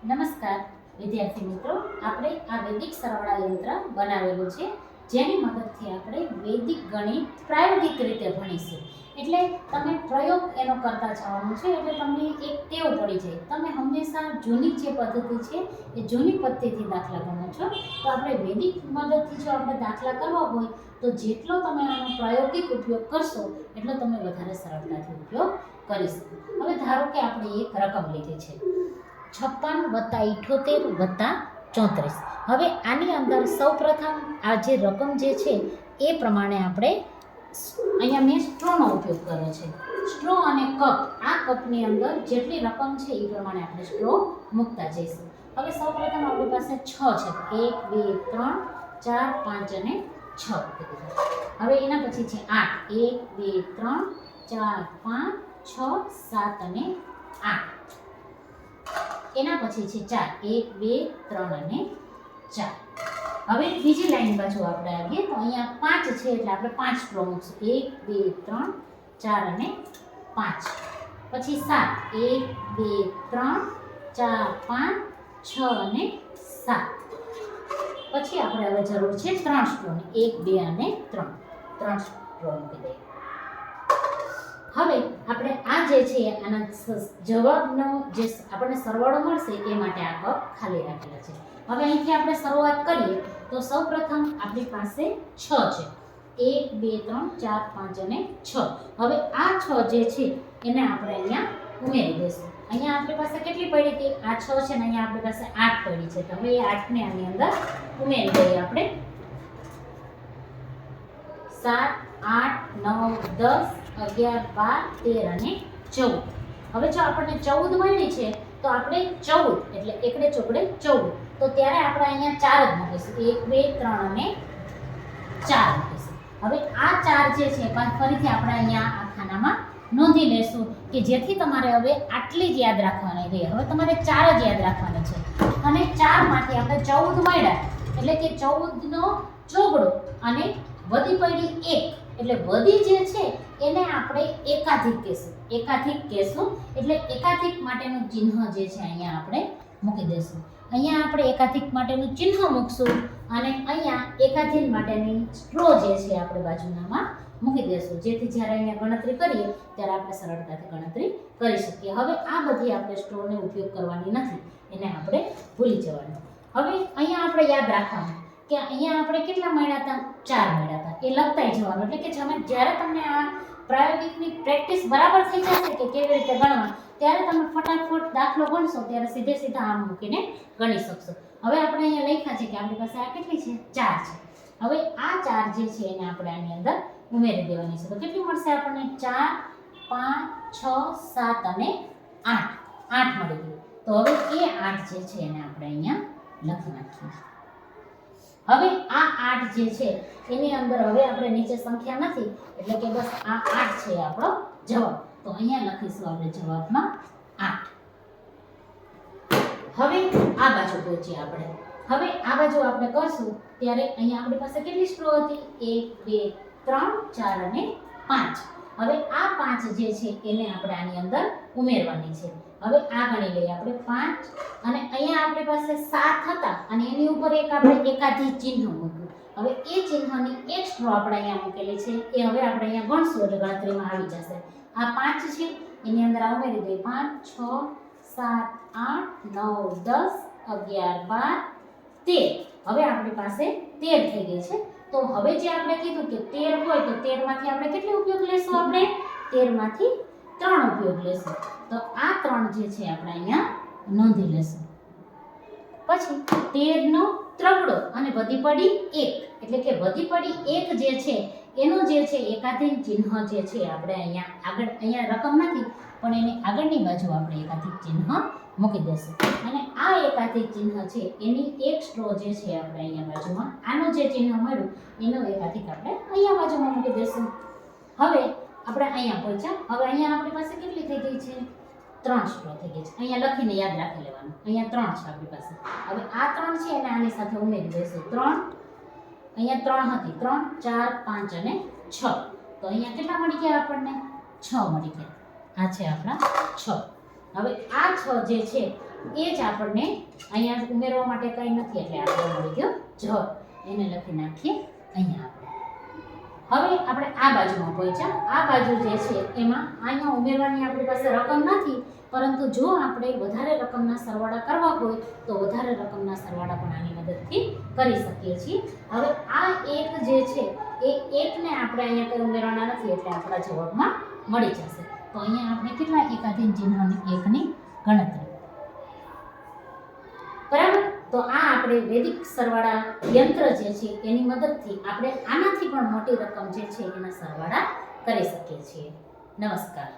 નમસ્કાર વિદ્યાર્થી મિત્રો, આપણે આ વૈદિક સરવાળા યંત્ર બનાવેલું છે જેની મદદથી આપણે વૈદિક ગણિત પ્રાયોગિક રીતે ભણીશું. એટલે તમે પ્રયોગ એનો કરતા જવાનું છે, એટલે તમને એક ટેવ પડી જાય. તમે હંમેશા જૂની જે પદ્ધતિ છે એ જૂની પદ્ધતિથી દાખલા ગણો છો, તો આપણે વૈદિક મદદથી જો આપણે દાખલા કરવા હોય તો જેટલો તમે આનો પ્રાયોગિક ઉપયોગ કરશો એટલો તમે વધારે સરળતાથી ઉપયોગ કરી શકો. હવે ધારો કે આપણે એક રકમ લીધી છે 56 + 78 + 34. હવે આની અંદર સૌપ્રથમ આ જે રકમ જે છે એ પ્રમાણે આપણે અહીંયા મેં સ્ટ્રોનો ઉપયોગ કર્યો છે. સ્ટ્રો અને કપ, આ કપની અંદર જેટલી રકમ છે એ પ્રમાણે આપણે સ્ટ્રો મૂકતા જઈશું. હવે સૌપ્રથમ આપણી પાસે 6 છે, 1 2 3 4 5 અને 6. હવે એના પછી છે 8, 1 2 3 4 5 6 7 અને 8. એના પછી છે 4, 1 2 3 અને 4. હવે બીજી લાઈન બાજુ આપણે આવીએ તો અહીંયા 5 છે એટલે આપણે 5 સ્ટ્રો મૂકશું. 1 2 3 4 અને 5. પછી 7, 1 2 3 4 5 6 અને 7. પછી આપણે હવે જરૂર છે 3 સ્ટ્રોની, 1 2 અને 3 સ્ટ્રો મૂકી દઈએ. હવે આપણે આ જે છે આના જવાબનો જે આપણને સરવાળો મળશે એ માટે આ કપ ખાલી રાખેલા છે. હવે અહીંથી આપણે શરૂઆત કરીએ તો સૌપ્રથમ આપણી પાસે 6 છે, 1 2 3 4 5 અને 6. હવે આ 6 જે છે એને આપણે અહીંયા ઉમેરી દઈશું. અહીંયા આપણી પાસે કેટલી પડી હતી? આ 6 છે ને અહીંયા આપણી પાસે 8 પડી છે, તો હવે એ 8 ને આની અંદર ઉમેરી દઈએ આપણે. 7 8 9 10 11 12 13 અને 14. હવે જો આપણને 14 મળી છે તો આપણે 14 એટલે એકડે ચોકડે 14, તો ત્યારે આપણે અહીંયા 4 જ મૂકીશું. 1 2 3 અને 4 મૂકીશું. હવે આ 4 જે છે ફરીથી આપણે અહીંયા આ ખાનામાં નોંધી લેશું કે જેથી તમારે હવે આટલી જ યાદ રાખવાની રહે. હવે તમારે 4 જ યાદ રાખવાની છે અને 4 માંથી આપણે 14 મળ્યા એટલે કે 14 નો ચોગડો અને વધી પડી 1 એટલે વધી જે છે એને આપણે એકાધિક કહેશું. એટલે એકાધિક માટેનું ચિહ્ન જે છે અહીંયા આપણે મૂકી દઈશું. અહીંયા આપણે એકાધિક માટેનું ચિહ્ન મૂકશું અને અહીંયા એકાધિક માટેની સ્ટ્રો જે છે આપણે બાજુનામાં મૂકી દઈશું, જેથી જ્યારે અહીંયા ગણતરી કરીએ ત્યારે આપણે સરળતાથી ગણતરી કરી શકીએ. હવે આ બધી આપણે સ્ટ્રોનો ઉપયોગ કરવાની નથી, એને આપણે ભૂલી જવાનું. હવે અહીંયા આપણે યાદ રાખવાનું કે અહીંયા આપણે કેટલા મળ્યા હતા? 4 મળ્યા હતા. એ લખતાય જવાનું, એટલે કે જ્યારે તમને આ પ્રાયોગિકની પ્રેક્ટિસ બરાબર થઈ જશે કે કેવી રીતે ગણવા, ત્યારે તમે ફટાફટ દાખલો ગણશો ત્યારે સીધા આમ મૂકીને ગણી શકશો. હવે આપણે અહીંયા લખ્યા છે કે આપણી પાસે આ કેટલી છે? 4 છે. હવે આ 4 જે છે એને આપણે આની અંદર ઉમેરી દેવાની છે. તો કેટલી મળશે આપણને? 4 5 6 7 અને 8 મળી ગયું. તો હવે એ 8 જે છે એને આપણે અહીંયા લખી નાખીએ. હવે આ 8 જે છે એની અંદર હવે આપણે નીચે સંખ્યા નથી એટલે કે બસ આ 8 છે આપણો જવાબ. તો અહીંયા લખીશું આપણે જવાબમાં 8. હવે આ બાજુ પહોંચીએ આપણે. હવે આ બાજુ આપણે કરશું ત્યારે અહીંયા આપણી પાસે કેટલી સ્ટ્રો હતી? 1 2 3 4 અને 5. હવે આ 5 જે છે એને આપણે આની અંદર ઉમેરવાની છે. હવે આ ગણી લઈએ આપણે 5 અને અહીંયા આપણી પાસે 7 હતા અને એની ઉપર એક આપણે એકાધિક ચિહ્ન મૂક્યું. હવે એ ચિહ્નની એક સ્ટ્રો આપણે અહીંયા મૂકેલી છે એ હવે આપણે અહીંયા ગણશું એટલે ગણતરીમાં આવી જશે. આ 5 છે એની અંદર આ ઉમેરી દઈએ. 5 6 7 8 9 10 11 12 13. હવે આપણી પાસે 13 થઈ ગઈ છે. તો હવે જે આપણે કીધું કે 13 હોય તો 13 માંથી આપણે કેટલી ઉપયોગ લેશું? આપણે 13 માંથી 3 ઉપયોગ લેશું. તો આ 3 જે છે આપણે અહીંયા નોંધી લેશું. પછી 13 નો ત્રગડો અને વધી પડી 1 એટલે કે વધી પડી 1 જે છે એનું જે છે એકાધિક ચિહ્ન જે છે આપણે અહીંયા આગળ, અહીંયા રકમ નથી પણ એની આગળની બાજુ આપણે એકાધિક ચિહ્ન મૂકી દેશું. અને આ એકાધિક ચિહ્ન છે એની એક સ્ટ્રો જે છે આપણે અહીંયા બાજુમાં આનું જે ચિહ્ન મળ્યું એનો એકાધિક આપણે અહીંયા બાજુમાં મૂકી દેશું. હવે આપણે અહીંયા પહોંચ્યા. હવે અહીંયા આપણી પાસે કેટલી થઈ ગઈ છે? 3 સ્ટ્રો થઈ ગઈ છે. અહીંયા લખીને યાદ રાખી લેવાનું. અહીંયા 3 છે આપણી પાસે. હવે આ 3 છે એને આની સાથે ઉમેરી દઈશું. 3 અહીંયા 3 હતી, 3 4 5 અને 6. તો અહીંયા કેટલા મળી ગયા આપણને? 6 મળી ગયા. આ છે આપણા 6. હવે આ 6 જે છે એ જ આપણને અહીંયા ઉમેરવા માટે કંઈ નથી એટલે આપણે મળી ગયો જર. એને લખી નાખીએ અહીંયા આપણે. હવે આપણે આ બાજુમાં પહોંચ્યા. આ બાજુ જે છે એમાં અહીંયા ઉમેરવાની આપણી પાસે રકમ નથી, પરંતુ જો આપણે વધારે રકમના સરવાળા કરવા હોય તો વધારે રકમના સરવાળા પણ આની મદદથી કરી શકીએ છીએ. હવે આ એક જે છે એ એકને આપણે અહીંયા કંઈ ઉમેરવાના નથી એટલે આપણા જવાબમાં મળી જશે. તો અહીંયા આપણે કેટલા એકાધીન ચિહ્ન અને એકની ગણતરી. બરાબર. તો આ આપણે વૈદિક સરવાળા યંત્ર જે છે એની મદદથી આપણે આનાથી પણ મોટી રકમ જે છે એના સરવાળા કરી શકીએ છીએ. નમસ્કાર.